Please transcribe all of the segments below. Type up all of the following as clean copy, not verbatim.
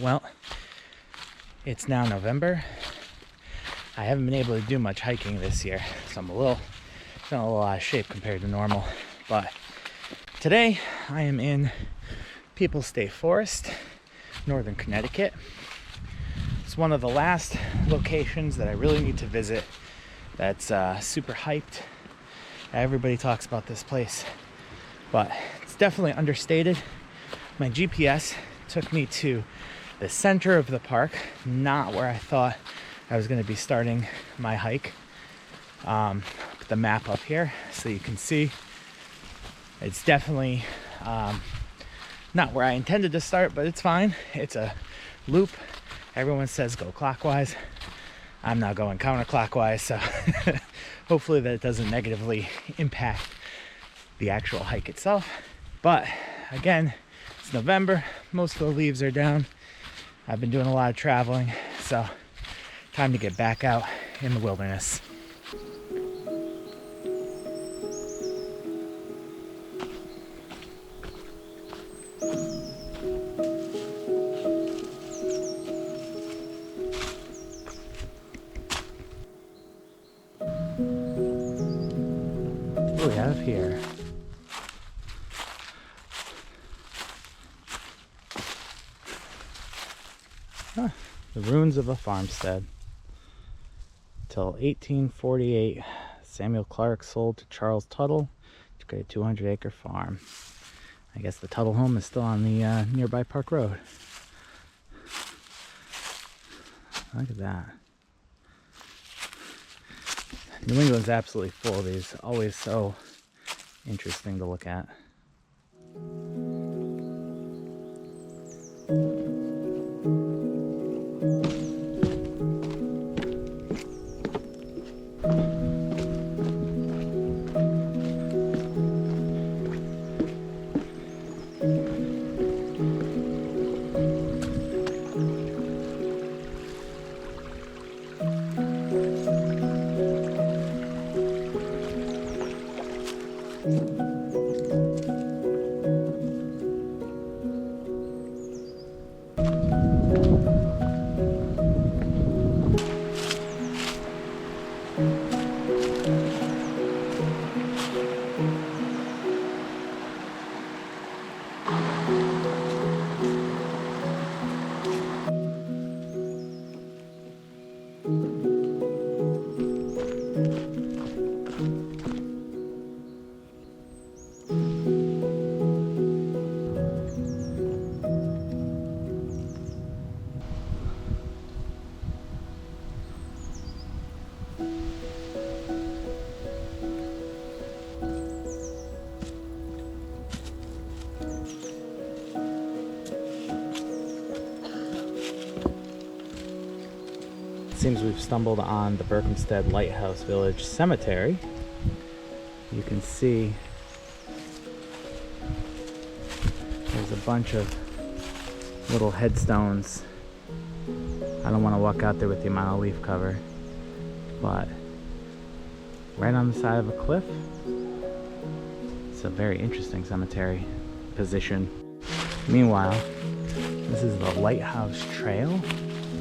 Well, it's now November. I haven't been able to do much hiking this year, so I'm a little out of shape compared to normal. But today I am in Peoples State Forest, northern Connecticut. It's one of the last locations that I really need to visit that's super hyped. Everybody talks about this place, but it's definitely understated. My GPS took me to the center of the park, not where I thought I was going to be starting my hike. Put the map up here so you can see. It's definitely not where I intended to start, but it's fine. It's a loop. Everyone says go clockwise. I'm not going counterclockwise, so hopefully that doesn't negatively impact the actual hike itself. But again, it's November. Most of the leaves are down. I've been doing a lot of traveling, so time to get back out in the wilderness. What do we have here? The ruins of a farmstead. Till 1848, Samuel Clark sold to Charles Tuttle to get a 200-acre farm. I guess the Tuttle home is still on the nearby Park Road. Look at that. New England's absolutely full of these. Always so interesting to look at. Seems we've stumbled on the Berkhamsted Lighthouse Village Cemetery. You can see there's a bunch of little headstones. I don't want to walk out there with the amount of leaf cover, but right on the side of a cliff. It's a very interesting cemetery position. Meanwhile, this is the Lighthouse Trail.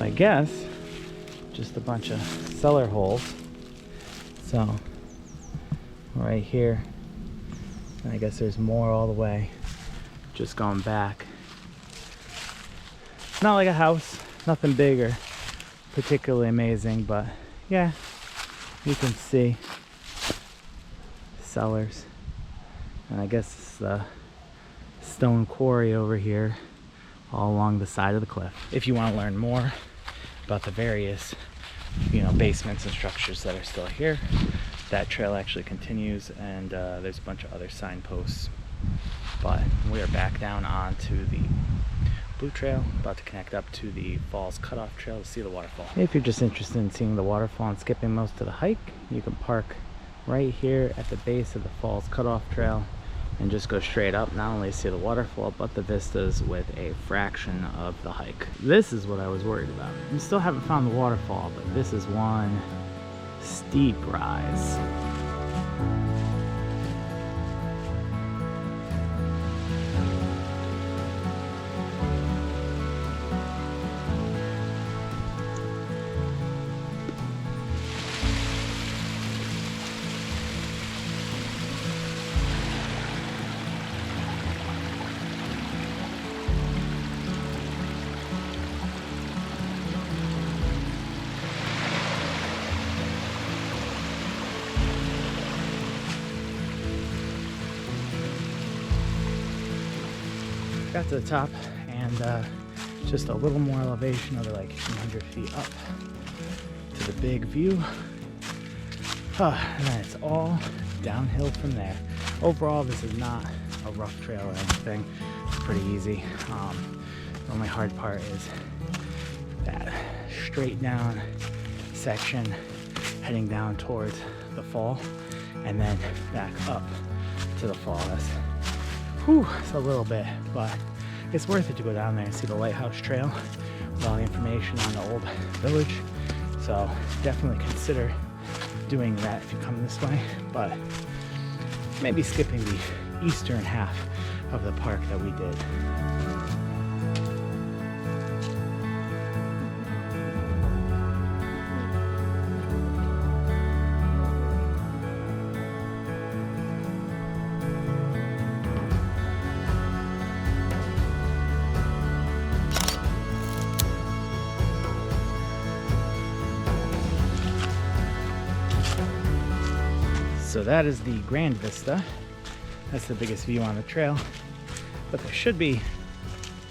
I guess just a bunch of cellar holes. So right here, and I guess there's more all the way just going back. It's not like a house, nothing big or particularly amazing, but yeah, you can see cellars. And I guess it's the stone quarry over here all along the side of the cliff. If you want to learn more about the various, basements and structures that are still here, that trail actually continues, and there's a bunch of other signposts. But we are back down onto the Blue Trail, about to connect up to the Falls Cutoff Trail to see the waterfall. If you're just interested in seeing the waterfall and skipping most of the hike, you can park right here at the base of the Falls Cutoff Trail and just go straight up. Not only see the waterfall, but the vistas with a fraction of the hike. This is what I was worried about. We still haven't found the waterfall, but this is one steep rise. got to the top, and just a little more elevation, another like 200 feet up to the big view. And then it's all downhill from there. Overall, this is not a rough trail or anything. It's pretty easy. The only hard part is that straight down section heading down towards the fall and then back up to the fall. It's a little bit, but it's worth it to go down there and see the Lighthouse trail with all the information on the old village. So definitely consider doing that if you come this way, but maybe skipping the eastern half of the park that we did. So that is the Grand Vista. That's the biggest view on the trail. But there should be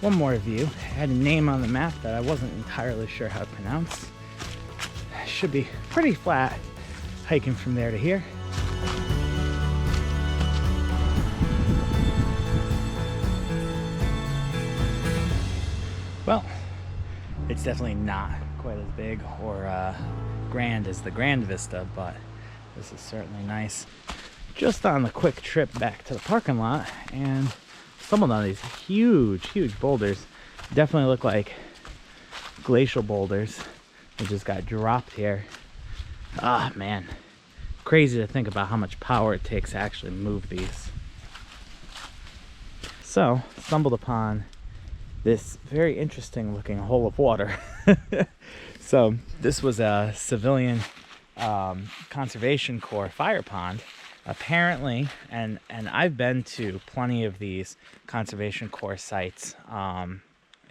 one more view. It had a name on the map that I wasn't entirely sure how to pronounce. It should be pretty flat hiking from there to here. Well, it's definitely not quite as big or grand as the Grand Vista, but this is certainly nice. Just on the quick trip back to the parking lot and stumbled on these huge boulders. Definitely look like glacial boulders. They just got dropped here. Ah, man. Crazy to think about how much power it takes to actually move these. So, stumbled upon this very interesting looking hole of water. So, this was a civilian Conservation Corps fire pond apparently, and I've been to plenty of these Conservation Corps sites,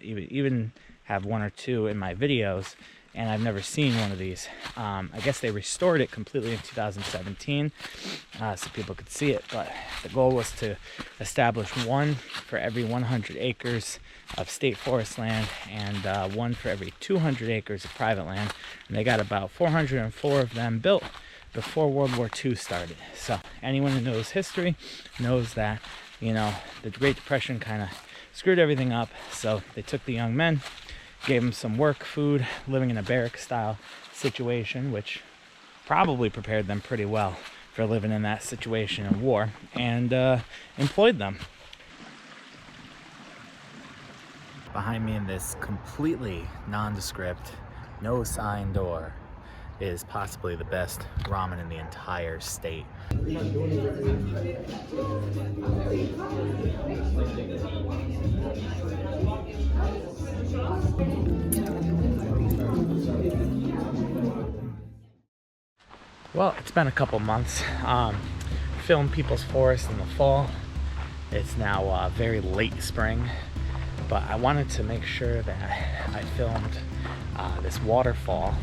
even have one or two in my videos, and I've never seen one of these. I guess they restored it completely in 2017 so people could see it, but the goal was to establish one for every 100 acres of state forest land and one for every 200 acres of private land, and they got about 404 of them built before World War II started. So anyone who knows history knows that, you know, the Great Depression kind of screwed everything up, so they took the young men, gave them some work, food, living in a barrack style situation, which probably prepared them pretty well for living in that situation in war, and employed them. Behind me in this completely nondescript, no sign door is possibly the best ramen in the entire state. Well, it's been a couple months. Filmed People's Forest in the fall. It's now very late spring, but I wanted to make sure that I filmed this waterfall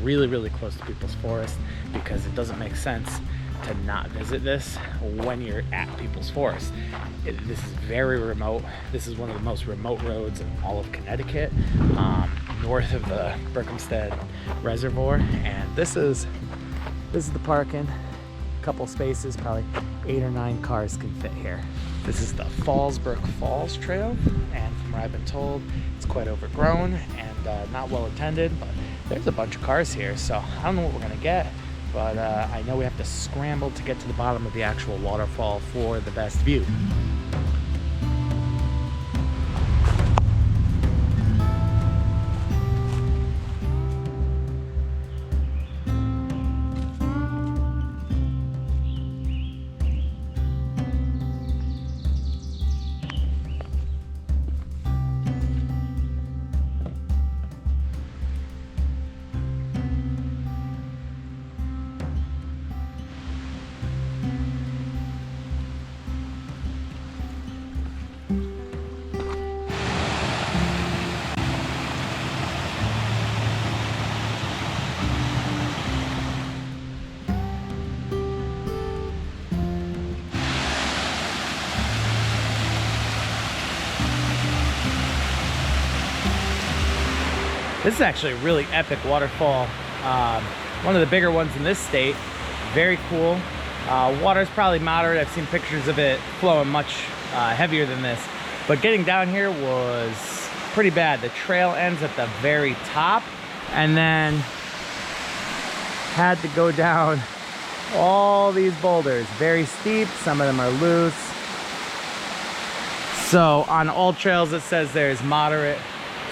really close to People's Forest, because it doesn't make sense to not visit this when you're at People's Forest. This is very remote. This is one of the most remote roads in all of Connecticut, north of the Berkhamsted Reservoir, and this is the parking. A couple spaces, probably 8 or 9 cars can fit here. This is the Falls Brook Falls trail, and from what I've been told, it's quite overgrown and not well attended, but there's a bunch of cars here, so I don't know what we're gonna get, but I know we have to scramble to get to the bottom of the actual waterfall for the best view. This is actually a really epic waterfall. One of the bigger ones in this state. Very cool. Water's probably moderate. I've seen pictures of it flowing much heavier than this. But getting down here was pretty bad. The trail ends at the very top, and then had to go down all these boulders. Very steep, some of them are loose. So on all trails it says there's moderate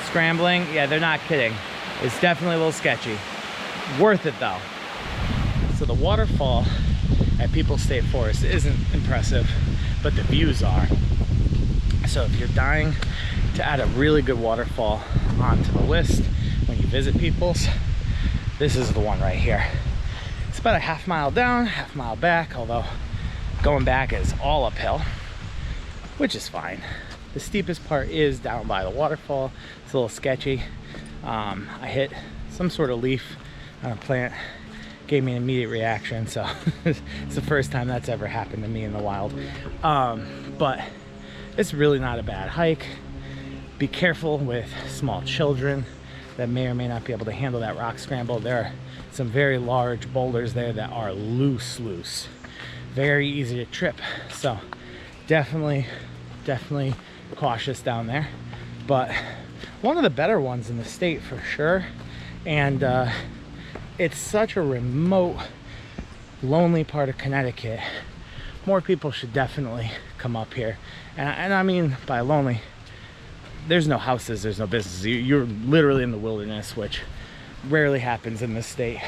scrambling. Yeah, they're not kidding. It's definitely a little sketchy. Worth it though. So the waterfall at Peoples State Forest isn't impressive, but the views are. So if you're dying to add a really good waterfall onto the list when you visit Peoples, this is the one right here. It's about a half mile down, half mile back, although going back is all uphill, which is fine. The steepest part is down by the waterfall. It's a little sketchy. I hit some sort of leaf on a plant, gave me an immediate reaction, so it's the first time that's ever happened to me in the wild. But it's really not a bad hike. Be careful with small children that may or may not be able to handle that rock scramble. There are some very large boulders there that are loose. Very easy to trip. So definitely cautious down there. But one of the better ones in the state for sure. And it's such a remote, lonely part of Connecticut. More people should definitely come up here. And I mean by lonely, there's no houses, there's no businesses. You're literally in the wilderness, which rarely happens in this state.